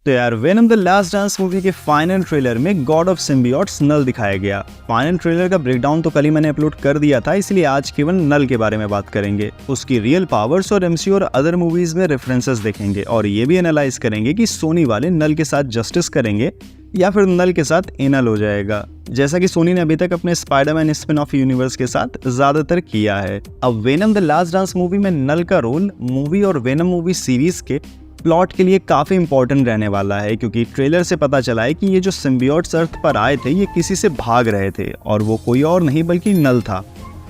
तो यार venom the last dance movie के फाइनल ट्रेलर में गॉड ऑफ सिम्बियोट्स नल दिखाया गया। फाइनल ट्रेलर का ब्रेकडाउन तो कल ही मैंने अपलोड कर दिया था, इसलिए आज केवल नल के बारे में बात करेंगे, उसकी रियल पावर्स और एमसीयू और अदर मूवीज में रेफरेंसेस देखेंगे और ये भी एनालाइज करेंगे कि सोनी वाले नल के साथ जस्टिस करेंगे या फिर नल के साथ एनल हो जाएगा, जैसा कि सोनी ने अभी तक अपने स्पाइडरमैन स्पिन ऑफ यूनिवर्स के साथ ज्यादातर किया है। अब venom the last dance movie में नल का रोल मूवी और वेनम मूवी सीरीज के प्लॉट के लिए काफी इंपॉर्टेंट रहने वाला है, क्योंकि ट्रेलर से पता चला है कि ये जो सिम्बियोट्स अर्थ पर आए थे ये किसी से भाग रहे थे और वो कोई और नहीं बल्कि नल था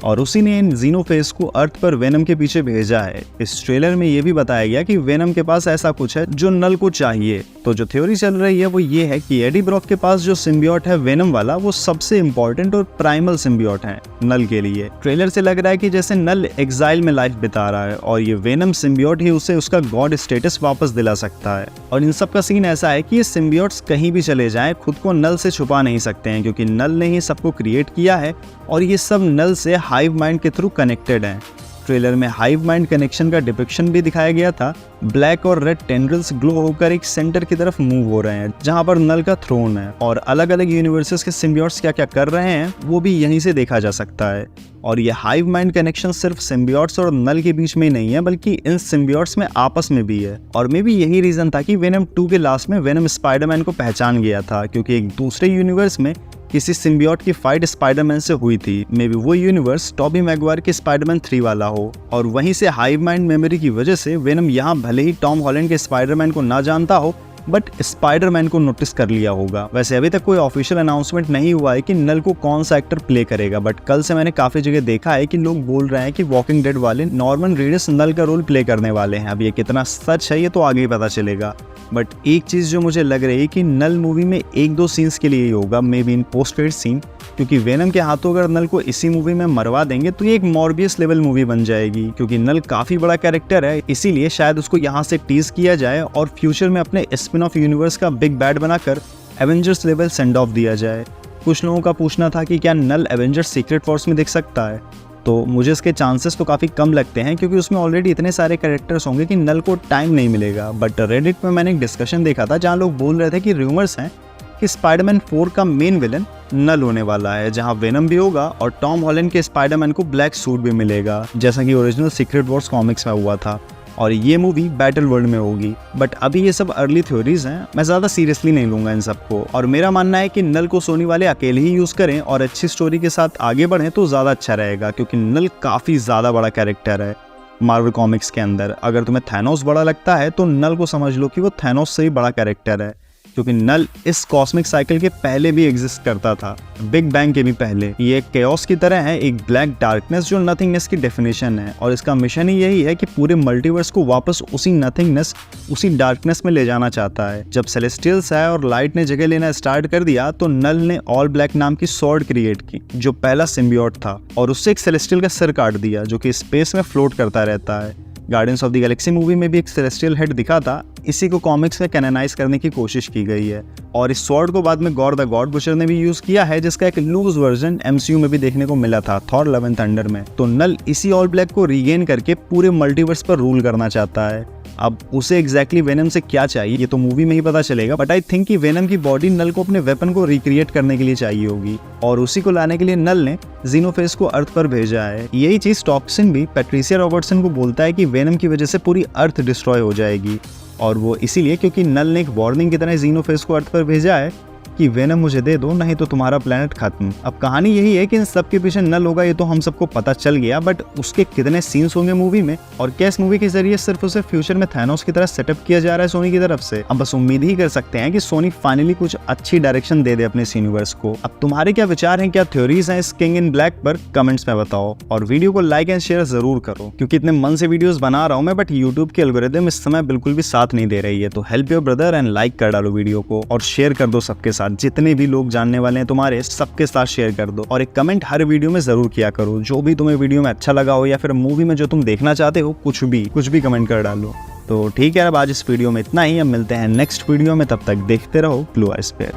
और उसी ने इन जीनोफेज को अर्थ पर वेनम के पीछे भेजा है। इस ट्रेलर में ये भी बताया गया कि वेनम के पास ऐसा कुछ है जो नल को चाहिए। तो जो थ्योरी चल रही है वो ये है कि एडी ब्रॉक के पास जो सिम्बियोट है वेनम वाला, वो सबसे इम्पोर्टेंट और प्राइमल सिम्बियोट है नल के लिए। ट्रेलर से लग रहा है कि जैसे नल एग्जाइल में लाइफ बिता रहा है और ये वेनम सिम्बियोट ही उसे उसका गॉड स्टेटस वापस दिला सकता है। और इन सब का सीन ऐसा है कि ये सिम्बियोट्स कहीं भी चले जाएं खुद को नल से छुपा नहीं सकते हैं, क्योंकि नल ने ही सबको क्रिएट किया है और ये सब नल से हाइव माइंड के थ्रू कनेक्टेड हैं। ट्रेलर में हाइव माइंड कनेक्शन का डिपिक्शन भी दिखाया गया था। ब्लैक और रेड टेंड्रिल्स ग्लो होकर एक सेंटर की तरफ मूव हो रहे हैं जहां पर नल का थ्रोन है और अलग अलग यूनिवर्सेस के सिम्बियोट्स क्या क्या कर रहे हैं वो भी यहीं से देखा जा सकता है। और ये हाइव माइंड कनेक्शन सिर्फ सिम्बियोट्स और नल के बीच में ही नहीं है बल्कि इन सिम्बियोट्स में आपस में भी है। और मे बी यही रीजन था कि वेनम 2 के लास्ट में वेनम स्पाइडरमैन को पहचान गया था, क्योंकि एक दूसरे यूनिवर्स में किसी सिम्बियोट की फाइट स्पाइडरमैन से हुई थी। मे बी वो यूनिवर्स टॉबी मैगवायर के स्पाइडरमैन 3 वाला हो और वहीं से हाइव माइंड मेमोरी की वजह से वेनम यहाँ भले ही टॉम हॉलैंड के स्पाइडरमैन को ना जानता हो बट स्पाइडरमैन को नोटिस कर लिया होगा। वैसे अभी तक कोई ऑफिशियल अनाउंसमेंट नहीं हुआ है कि नल को कौन सा एक्टर प्ले करेगा, बट कल से मैंने काफी जगह देखा है कि लोग बोल रहे हैं कि वॉकिंग डेड वाले नॉर्मन रीडस नल का रोल प्ले करने वाले हैं। अब ये कितना सच है ये तो आगे ही पता चलेगा, बट एक चीज जो मुझे लग रही है कि नल मूवी में 1-2 सीन्स के लिए ही होगा, maybe in post credit scene, क्योंकि वेनम के हाथों अगर नल को इसी मूवी में मरवा देंगे तो ये एक मॉर्बियस लेवल मूवी बन जाएगी, क्योंकि नल काफी बड़ा कैरेक्टर है, इसीलिए शायद उसको यहाँ से टीज किया जाए और फ्यूचर में अपने स्पिन ऑफ यूनिवर्स का बिग बैड बनाकर एवेंजर्स लेवल सेंड ऑफ दिया जाए। कुछ लोगों का पूछना था कि क्या नल एवेंजर्स सीक्रेट फोर्स में दिख सकता है, तो मुझे इसके चांसेस तो काफ़ी कम लगते हैं, क्योंकि उसमें ऑलरेडी इतने सारे कैरेक्टर्स होंगे कि नल को टाइम नहीं मिलेगा। बट रेडिट में मैंने एक डिस्कशन देखा था जहां लोग बोल रहे थे कि रूमर्स हैं कि स्पाइडरमैन 4 का मेन विलन नल होने वाला है, जहां वेनम भी होगा और टॉम हॉलैंड के स्पाइडरमैन को ब्लैक सूट भी मिलेगा, जैसा कि ओरिजिनल सीक्रेट वॉर्स कॉमिक्स में हुआ था। और ये मूवी बैटल वर्ल्ड में होगी। बट अभी ये सब अर्ली थ्योरीज हैं, मैं ज़्यादा सीरियसली नहीं लूँगा इन सबको। और मेरा मानना है कि नल को सोनी वाले अकेले ही यूज़ करें और अच्छी स्टोरी के साथ आगे बढ़ें तो ज़्यादा अच्छा रहेगा, क्योंकि नल काफ़ी ज़्यादा बड़ा कैरेक्टर है मार्वल कॉमिक्स के अंदर। अगर तुम्हें थैनोस बड़ा लगता है तो नल को समझ लो कि वो थैनोस से ही बड़ा कैरेक्टर है, क्योंकि नल इस कॉस्मिक साइकिल के पहले भी एग्जिस्ट करता था, बिग बैंग के भी पहले। ये एक केओस की तरह है, एक ब्लैक डार्कनेस जो नथिंगनेस की डेफिनेशन है, और इसका मिशन ही यही है कि पूरे मल्टीवर्स को वापस उसी नथिंगनेस, उसी डार्कनेस में ले जाना चाहता है। जब सेलेस्टियल्स आए और लाइट ने जगह लेना स्टार्ट कर दिया तो नल ने ऑल ब्लैक नाम की स्वॉर्ड क्रिएट की, जो पहला सिम्बियोट था, और उससे एक सेलेस्टियल का सिर काट दिया जो कि स्पेस में फ्लोट करता रहता है। Guardians of the Galaxy movie में भी एक सेलेस्टियल हेड दिखा था, इसी को कॉमिक्स में कैनोनाइज करने की कोशिश की गई है। और इस स्वॉर्ड को बाद में गॉड द गॉड बुशर ने भी यूज किया है, जिसका एक लूज वर्जन एमसीयू में भी देखने को मिला था थॉर लव एंड थंडर में। तो नल इसी ऑल ब्लैक को रीगेन करके पूरे मल्टीवर्स पर रूल करना चाहता है। अब उसे एग्जैक्टली वेनम से क्या चाहिए ये तो मूवी में ही पता चलेगा, बट आई थिंक कि वेनम की बॉडी नल को अपने वेपन को रिक्रिएट करने के लिए चाहिए होगी, और उसी को लाने के लिए नल ने जीनोफेज को अर्थ पर भेजा है। यही चीज टॉक्सिन भी पैट्रिसिया रॉबर्टसन को बोलता है कि वेनम की वजह से पूरी अर्थ डिस्ट्रॉय हो जाएगी, और वो इसीलिए क्योंकि नल ने एक वार्निंग की तरह जीनोफेज को अर्थ पर भेजा है कि वेनम मुझे दे दो, नहीं तो तुम्हारा प्लेनेट खत्म। अब कहानी यही है कि इन सब के पीछे नल होगा ये तो हम सबको पता चल गया, बट उसके कितने सीन्स होंगे मूवी में और क्या इस मूवी के जरिए सिर्फ उसे फ्यूचर में थैनोस की तरह सेटअप किया जा रहा है सोनी की तरफ से। अब बस उम्मीद ही कर सकते हैं कि सोनी फाइनली कुछ अच्छी डायरेक्शन दे दे अपने इस यूनिवर्स को। अब तुम्हारे क्या विचार हैं, क्या थ्योरीज हैं इस किंग इन ब्लैक पर, कमेंट्स में बताओ, और वीडियो को लाइक एंड शेयर जरूर करो, क्योंकि इतने मन से वीडियोस बना रहा हूं मैं, बट यूट्यूब के एल्गोरिथम इस समय बिल्कुल भी साथ नहीं दे रही है। तो help your brother and like कर डालो वीडियो को और शेयर कर दो सबके साथ, जितने भी लोग जानने वाले हैं तुम्हारे सबके साथ शेयर कर दो, और एक कमेंट हर वीडियो में जरूर किया करो, जो भी तुम्हें वीडियो में अच्छा लगा हो या फिर मूवी में जो तुम देखना चाहते हो, कुछ भी कमेंट कर डालो। तो ठीक है, अब आज इस वीडियो में इतना ही, अब मिलते हैं नेक्स्ट वीडियो में, तब तक देखते रहो ब्लू आइज पे।